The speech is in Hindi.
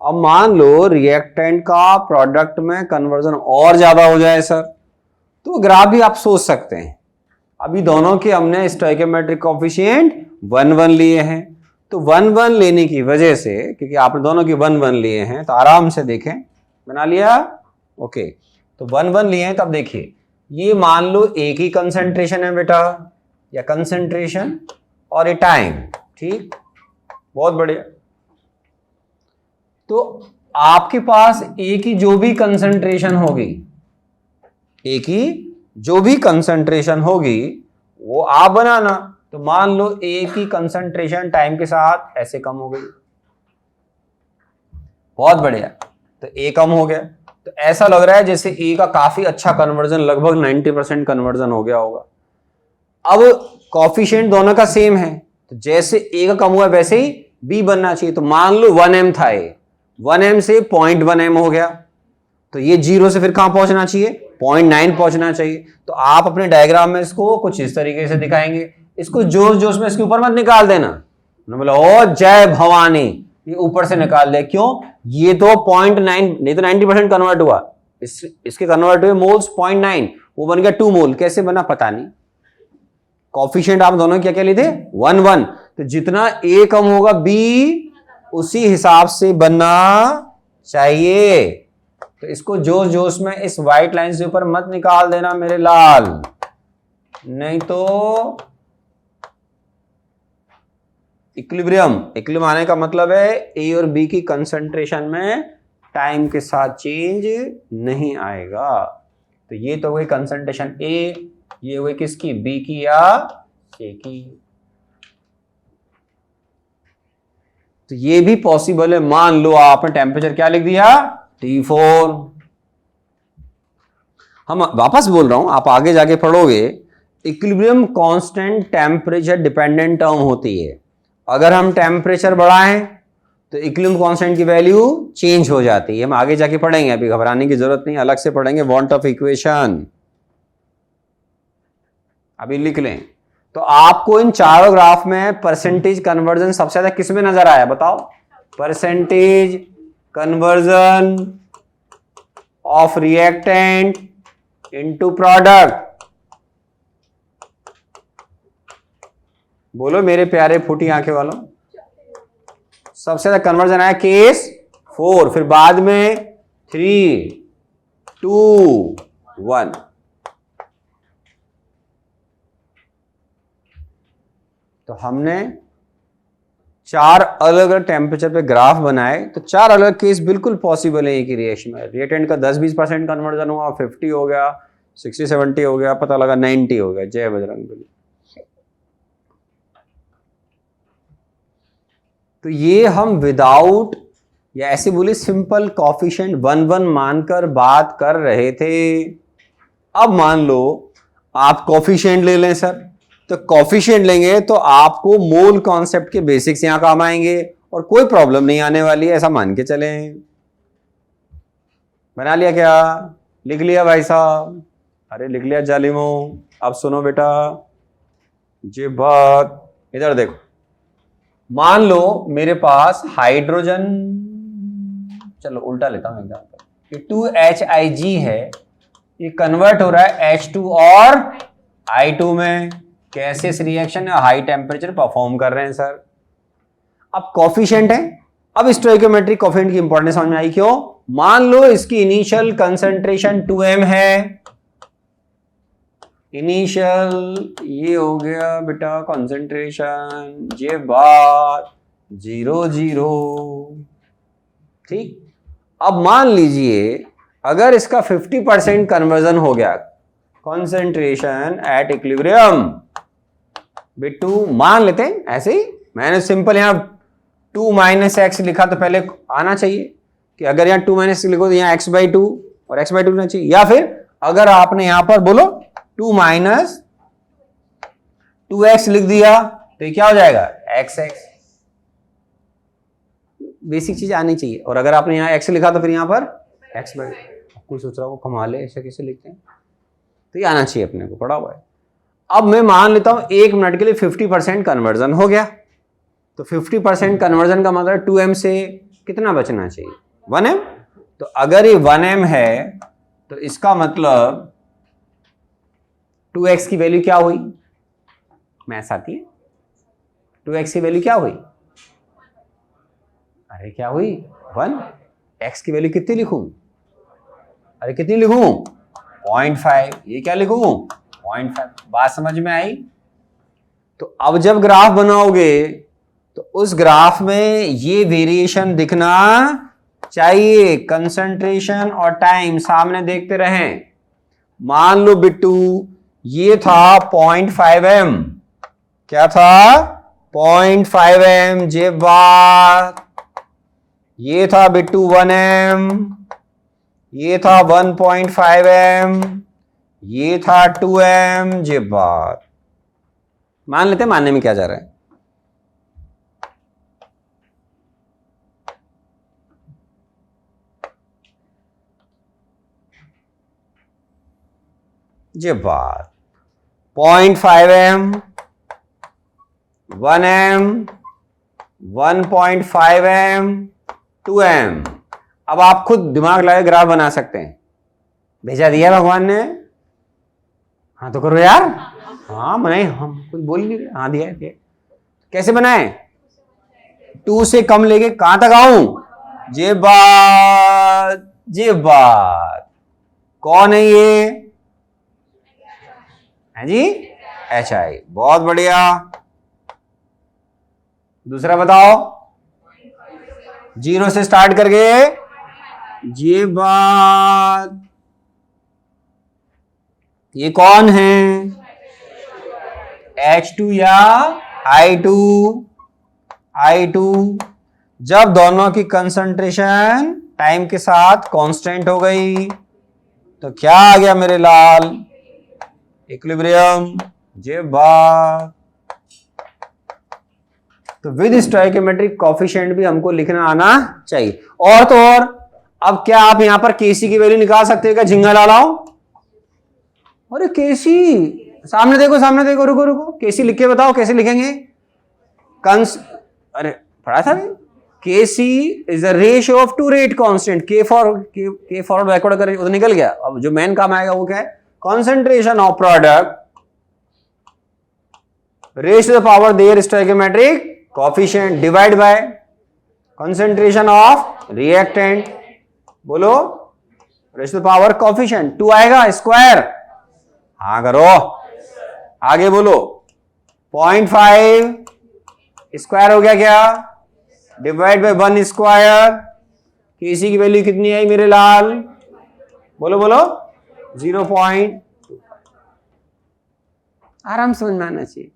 अब मान लो रिएक्टेंट का प्रोडक्ट में कन्वर्जन और ज्यादा हो जाए सर, तो ग्राफ भी आप सोच सकते हैं। अभी दोनों के हमने स्टोइकोमेट्रिक कोएफिशिएंट 1 1 लिए हैं, तो 1 1 लेने की वजह से, क्योंकि आपने दोनों की 1 1 लिए हैं, तो आराम से देखें, बना लिया, ओके। तो 1 1 लिए हैं, तब देखिए ये मान लो एक ही कंसंट्रेशन है बेटा, या कंसंट्रेशन और ये टाइम, ठीक, बहुत बढ़िया। तो आपके पास एक ही जो भी कंसंट्रेशन होगी, एक ही जो भी कंसंट्रेशन होगी वो आप बनाना। तो मान लो एक ही कंसंट्रेशन टाइम के साथ ऐसे कम हो गई, बहुत बढ़िया, तो ए कम हो गया। तो ऐसा लग रहा है जैसे ए का काफी अच्छा कन्वर्जन, लगभग 90% कन्वर्जन हो गया होगा। अब कोएफिशिएंट दोनों का सेम है, तो जैसे ए का कम हुआ वैसे ही बी बनना चाहिए। तो मान लो 1m था, ए 1m से 0.1m हो गया, तो ये 0 से फिर कहां पहुंचना चाहिए, 0.9 पहुंचना चाहिए। तो आप अपने डायग्राम में इसको कुछ इस तरीके से दिखाएंगे, इसको जोश जोश में इसके ऊपर मत निकाल देना, बोला ओ जय भवानी, ये ऊपर से निकाल दे, क्यों, ये तो 0.9 नहीं तो 90% कन्वर्ट हुआ, इसके कन्वर्ट हुए मोल्स 0.9, वो बन गया 2 मोल, कैसे बना पता नहीं। कोएफिशिएंट आप दोनों क्या क्या लिए थे, 1 1, तो जितना ए कम होगा बी उसी हिसाब से बनना चाहिए। तो इसको जोश जोश में इस व्हाइट लाइन से ऊपर मत निकाल देना मेरे लाल, नहीं तो इक्विलिब्रियम आने का मतलब है ए और बी की कंसंट्रेशन में टाइम के साथ चेंज नहीं आएगा। तो ये तो हुई कंसंट्रेशन ए, ये हुई किसकी, बी की या ए की। तो ये भी पॉसिबल है। मान लो आपने टेम्परेचर क्या लिख दिया, T4। हम वापस बोल रहा हूं, आप आगे जाके पढ़ोगे, equilibrium constant temperature dependent term होती है। अगर हम टेम्परेचर बढ़ाएं तो इक्विलिब्रियम कांस्टेंट की वैल्यू चेंज हो जाती है। हम आगे जाके पढ़ेंगे, अभी घबराने की जरूरत नहीं, अलग से पढ़ेंगे वांट ऑफ इक्वेशन, अभी लिख लें। तो आपको इन चारों ग्राफ में परसेंटेज कन्वर्जन सबसे ज्यादा किस में नजर आया, बताओ, percentage conversion of reactant into product. बोलो मेरे प्यारे फूटी आंखें वालों, सबसे ज्यादा कन्वर्जन आया केस 4, फिर बाद में 3 2 1। तो हमने 4 अलग अलग टेम्परेचर पे ग्राफ बनाए, तो 4 अलग केस बिल्कुल पॉसिबल है एक ही रिएक्शन में। रिएक्टेंट का 10-20% कन्वर्जन हुआ, 50 हो गया, 60-70 हो गया, पता लगा 90 हो गया, जय बजरंगबली। तो ये हम विदाउट, या ऐसे बोले सिंपल कोएफिशिएंट 1 1 मानकर बात कर रहे थे। अब मान लो आप कोएफिशिएंट ले लें सर, तो कोएफिशिएंट लेंगे तो आपको मोल कॉन्सेप्ट के बेसिक्स यहां काम आएंगे और कोई प्रॉब्लम नहीं आने वाली है, ऐसा मान के चलें। बना लिया क्या, लिख लिया भाई साहब, अरे लिख लिया जालिमो। अब सुनो बेटा जी बात, इधर देखो, मान लो मेरे पास हाइड्रोजन, चलो उल्टा लेता हूं एग्जांपल, ये 2HIG है, ये कन्वर्ट हो रहा है H2 और I2 में। कैसे इस रिएक्शन में हाई टेम्परेचर परफॉर्म कर रहे हैं सर। अब कोएफिशिएंट है, अब स्टोइकोमेट्रिक कोएफिशिएंट की इंपॉर्टेंस समझ में आई, क्यों, मान लो इसकी इनिशियल कंसंट्रेशन 2m है, इनिशियल ये हो गया बेटा कंसंट्रेशन, ये बात 0 0, ठीक। अब मान लीजिए अगर इसका 50% कन्वर्जन हो गया, कंसंट्रेशन एट इक्विलिब्रियम, बिट्टू मान लेते हैं ऐसे ही, मैंने सिंपल यहां 2 - x लिखा तो पहले आना चाहिए कि अगर यहां 2 - x लिखो तो यहां x/2 और x/2 लिखना चाहिए, या फिर अगर आपने यहां पर बोलो 2 - 2x लिख दिया तो ये क्या हो जाएगा, xx। बेसिक चीज आनी चाहिए। और अगर आपने यहां x लिखा तो फिर यहां पर x/2। कोई सोच रहा हो कमाल है, ऐसे कैसे लिखते हैं, तो ये आना चाहिए, अपने को पढ़ा हुआ है। अब मैं मान लेता हूं 1 मिनट के लिए 50% कन्वर्जन हो गया, तो 50% कन्वर्जन का मतलब 2m से कितना बचना चाहिए? 1m। तो अगर ये 1m है तो इसका मतलब 2x की वैल्यू क्या हुई? मैथ्स आती है? 2x की वैल्यू क्या हुई? अरे क्या हुई? 1। x की वैल्यू कितनी लिखूं? अरे कितनी लिखूं? 0.5। ये क्या लिखूं? 0.5। बात समझ में आई? तो अब जब ग्राफ बनाओगे तो उस ग्राफ में ये वेरिएशन दिखना चाहिए। कंसंट्रेशन और टाइम सामने देखते रहें। मान लो बिट्टू ये था 0.5m, क्या था? 0.5m। जे बात ये था बिट्टू 1m, ये था 1.5m, ये था 2m। जे बात मान लेते हैं, मानने में क्या जा रहा है? जे बात 0.5m, 1m, 1.5m, 2m। अब आप खुद दिमाग लगा ग्राफ बना सकते हैं। भेजा दिया भगवान ने? हाँ तो करो यार। हाँ बनाए, हम कुछ बोल नहीं रहे। हाँ दिया है। कैसे बनाए? 2 से कम लेके कहां तक आऊं? जे बात, जे बात। कौन है ये? है जी? HI। बहुत बढ़िया। दूसरा बताओ। 0 से स्टार्ट करके ये बात। ये कौन है? H2 या I2? I2। जब दोनों की कंसंट्रेशन टाइम के साथ कांस्टेंट हो गई तो क्या आ गया मेरे लाल? इक्विलिब्रियम। जे बात। तो विद स्टोइकोमेट्रिक कोफिशिएंट भी हमको लिखना आना चाहिए। और तो और, अब क्या आप यहां पर केसी की वैल्यू निकाल सकते हैं क्या? झिंगा लाओ। अरे केसी सामने देखो, सामने देखो। रुको रुको, केसी लिख के बताओ, कैसे लिखेंगे? अरे पढ़ा था KC is the ratio of two rate constant. K forward backward अगर तो निकल गया। अब जो मेन काम आएगा वो क्या है? Concentration of product raise to the power their stoichiometric coefficient divide by concentration of reactant. बोलो, raise to the power coefficient 2 आएगा स्क्वायर। हाँ करो, आगे बोलो। 0.5 स्क्वायर हो गया क्या? Divide by 1 square. केसी की वैल्यू कितनी आई मेरे लाल? बोलो बोलो। 0. आराम समझ में आना चाहिए।